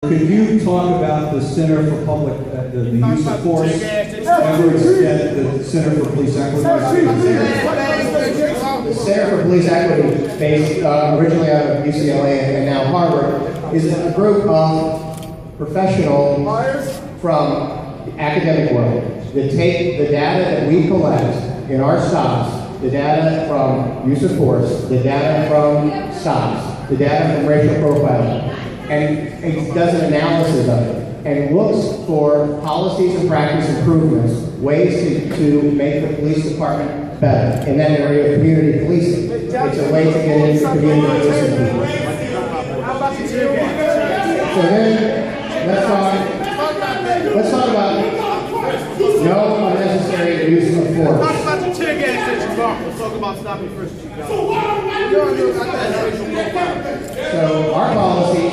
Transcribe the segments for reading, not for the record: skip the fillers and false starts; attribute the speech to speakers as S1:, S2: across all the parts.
S1: Could you talk about the Center for Public, the use of force efforts at the Center for Police Equity?
S2: The Center for Police Equity, based originally out of UCLA and now Harvard, is a group of professionals from the academic world that take the data that we collect in our stops, the data from use of force, the data from stops, the data from racial profiling, and it does an analysis of it and looks for policies and practice improvements, ways to make the police department better in that area of community policing. It's a way to get into community policing. So then, let's talk about no unnecessary use of force.
S3: Talk about the tear gas that you brought. Let's talk about stopping first.
S2: So our policy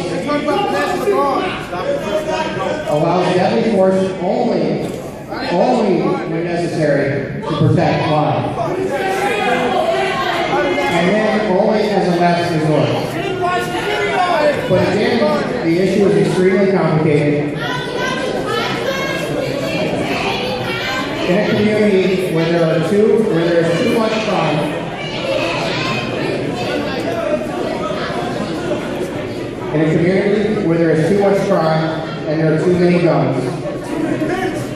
S2: allows deadly force only when necessary to protect life, and then only as a last resort. But again, the issue is extremely complicated. In a community where there is too much crime, in a community where there is too much crime and there are too many guns,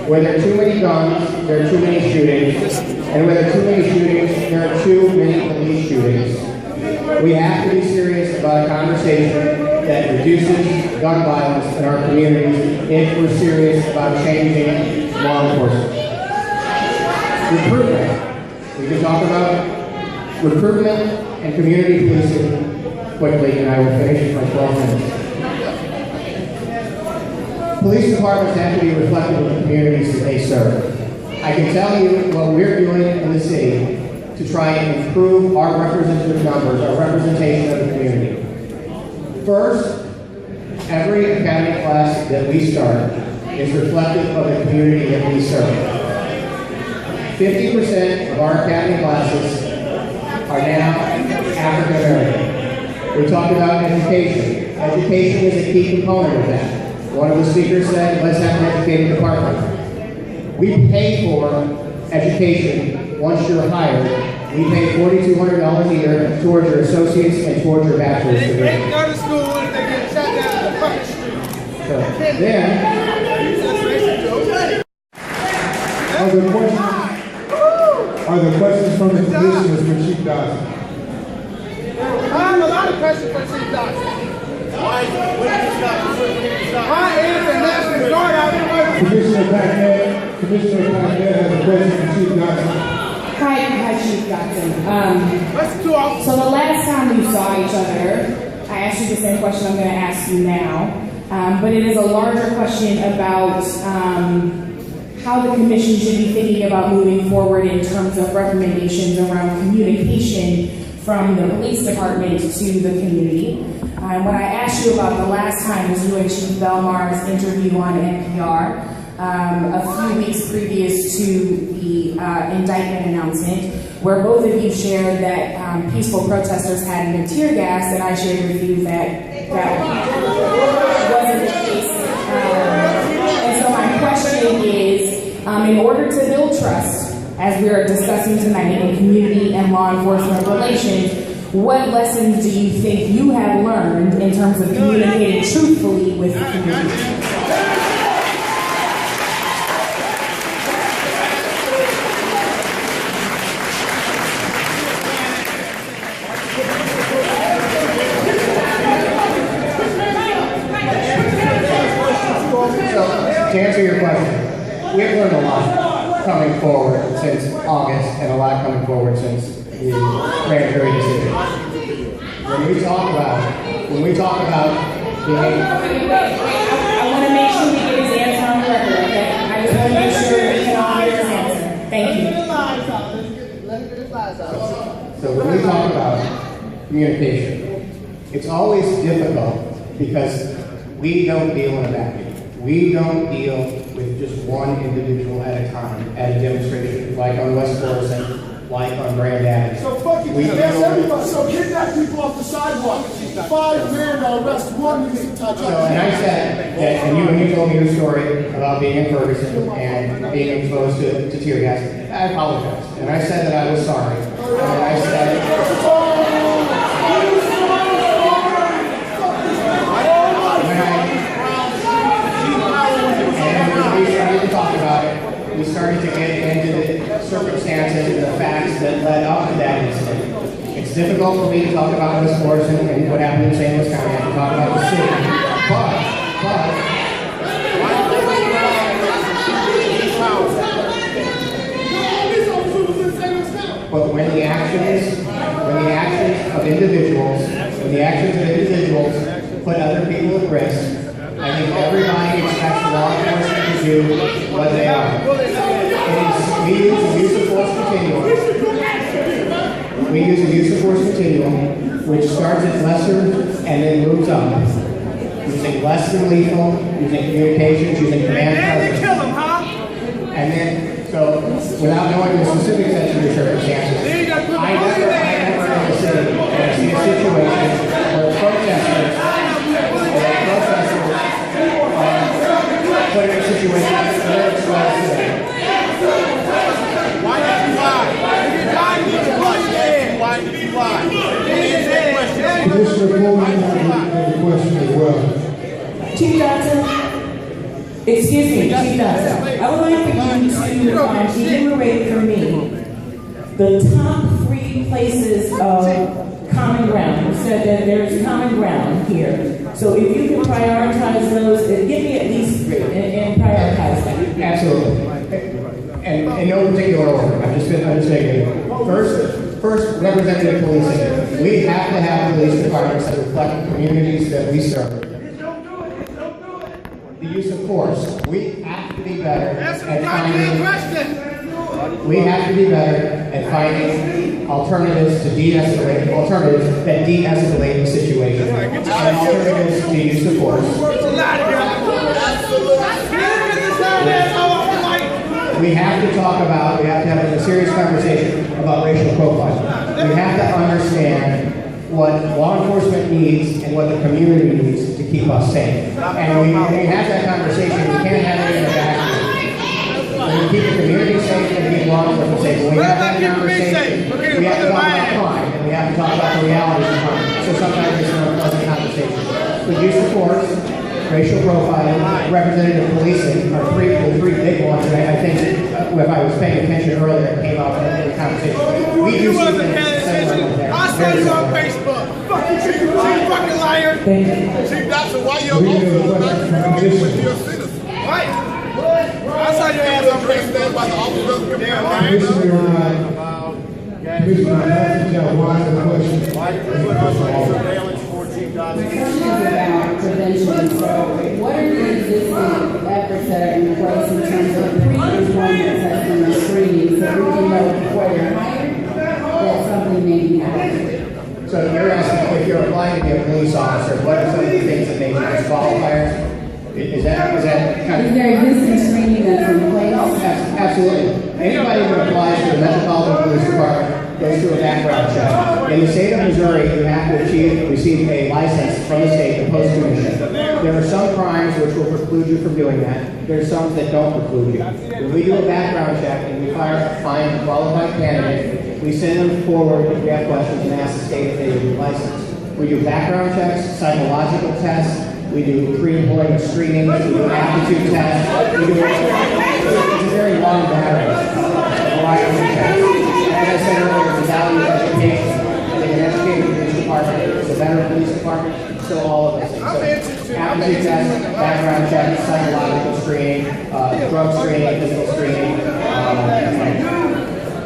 S2: where there are too many guns, there are too many shootings, and where there are too many shootings, there are too many police shootings. We have to be serious about a conversation that reduces gun violence in our communities if we're serious about changing law enforcement. Recruitment. We can talk about recruitment and community policing quickly, and I will finish in my 12 minutes. Police departments have to be reflective of the communities that they serve. I can tell you what we're doing in the city to try and improve our representative numbers, our representation of the community. First, every academy class that we start is reflective of the community that we serve. 50% of our academy classes are now African American. We talked about education. Education is a key component of that. One of the speakers said, let's have an educated department. We pay for education once you're hired. We pay $4,200 a year towards your associate's and towards your bachelor's degree.
S3: They go to school and they get shot down in the fucking street.
S2: So then,
S4: are there questions from the commissioners for Chief Dotson?
S3: I have a lot of questions for Chief Dotson. Why is the National Guard out there?
S4: Commissioner Packnett has a question for Chief Dotson.
S5: Hi, Chief Dotson. So the last time we saw each other, I asked you the same question I'm going to ask you now, but it is a larger question about how the commission should be thinking about moving forward in terms of recommendations around communication from the police department to the community. What I asked you about the last time was you and Chief Belmar's interview on NPR a few weeks previous to the indictment announcement, where both of you shared that peaceful protesters hadn't been tear gassed, and I shared with you that wasn't the case. And so my question is, in order to build trust, as we are discussing tonight in community and law enforcement relations, what lessons do you think you have learned in terms of communicating truthfully with the community?
S2: to answer your question, we've learned a lot coming forward since August and a lot coming forward since the grand jury decision. When we talk about behavior,
S5: I want to make sure we get his answer on the record, okay? I just want to make sure we can all hear his answer. Thank you.
S2: So when we talk about communication, it's always difficult because we don't deal in a vacuum. We don't deal with just one individual at a time at a demonstration, like on West Florissant, like on Grand Avenue.
S6: So fuck you, that's everybody. So kidnap people off the sidewalk. 5 men to arrest one, you can touch up.
S2: So, and I said, and you told me your story about being in Ferguson and being exposed to tear gas. I apologize. And I said that I was sorry. And I said, we started to talk about it, we started to get into the circumstances and the facts that led up to that incident. It's difficult for me to talk about Miss Morrison and what happened in St. Louis County. I can talk about the city. But when the actions of individuals put other people at risk, I think everybody expects law enforcement to do what they are. We use a use of force continuum, which starts at lesser and then moves up. Using less than lethal, using communications, using command presence. And then, so, without knowing the specifics of your circumstances, I never in the city see a situation where protesters put in a situation where it's
S3: Why did you lie? Why did you lie?
S4: Commissioner Coleman has a question as well.
S7: Chief Dotson, excuse me, Chief Dotson, I would like for you to enumerate for me the top 3 places of common ground. You said that there's common ground here. So if you can prioritize those, give me at least 3 and prioritize them.
S2: Absolutely. And in no particular order. I'm just taking it. First, representative policing. We have to have police departments that reflect the communities that we serve. The use of force. We have to be better at finding alternatives to de-escalate, alternatives that de-escalate the situation, and alternatives to use of force. We have to have a serious conversation about racial profiling. We have to understand what law enforcement needs and what the community needs to keep us safe. And when we have that conversation, we can't have it in a vacuum. When we keep the community safe and keep law enforcement safe, when we have that conversation, we have to talk about crime and we have to talk about the realities of crime. So sometimes it's an unpleasant conversation. The use of force, racial profiling, representative policing are the three big ones that I think, if I was paying attention earlier, came up in the conversation. We do see things similar there.
S3: I saw you on Facebook. Chief fucking liar. Chief Dotson, why you with your citizens? Right. I saw your ass on Facebook by the officers.
S4: Commissioner, I have to tell why the question.
S5: My question is about prevention. So, what are the existing efforts that are in place in terms of pre-employment assessment and screening so we can know before they're hired that something may be happening?
S2: So you're asking if you're applying to be a police officer, what are some of the things that make you disqualifiers? Is that kind of...
S5: Is there existing screening that's in place?
S2: Absolutely. Anybody who applies to the Metropolitan Police Department goes through a background check. In the state of Missouri, you have to receive a license from the state, the post commission. There are some crimes which will preclude you from doing that. There are some that don't preclude you. When we do a background check and we find a qualified candidate, we send them forward if we have questions and ask the state if they need a license. We do background checks, psychological tests, we do pre-employment screening, we do aptitude tests, it's a very long battery. As I said earlier, the value of education. I think an educated police department is a better police department, so all of those things. So, aptitude test, background check, psychological screening, drug screening, physical screening.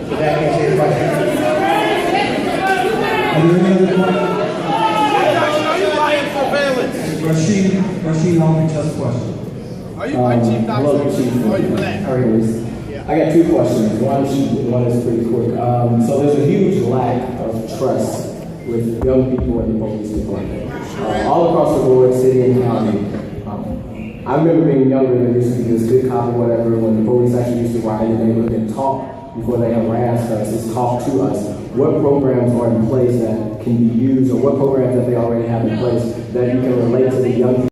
S2: Did that answer your question?
S1: Are there any other questions? Rashid Long has a question.
S3: Are you white, Chief Dotson? Or are you black?
S8: I got 2 questions. One is pretty quick. So there's a huge lack of trust with young people in the police department. All across the board, city and county. I remember being younger, there used to be this good cop or whatever, when the police actually used to ride in the neighborhood and talk before they harassed us, just talk to us. What programs are in place that can be used, or what programs that they already have in place that you can relate to the young people?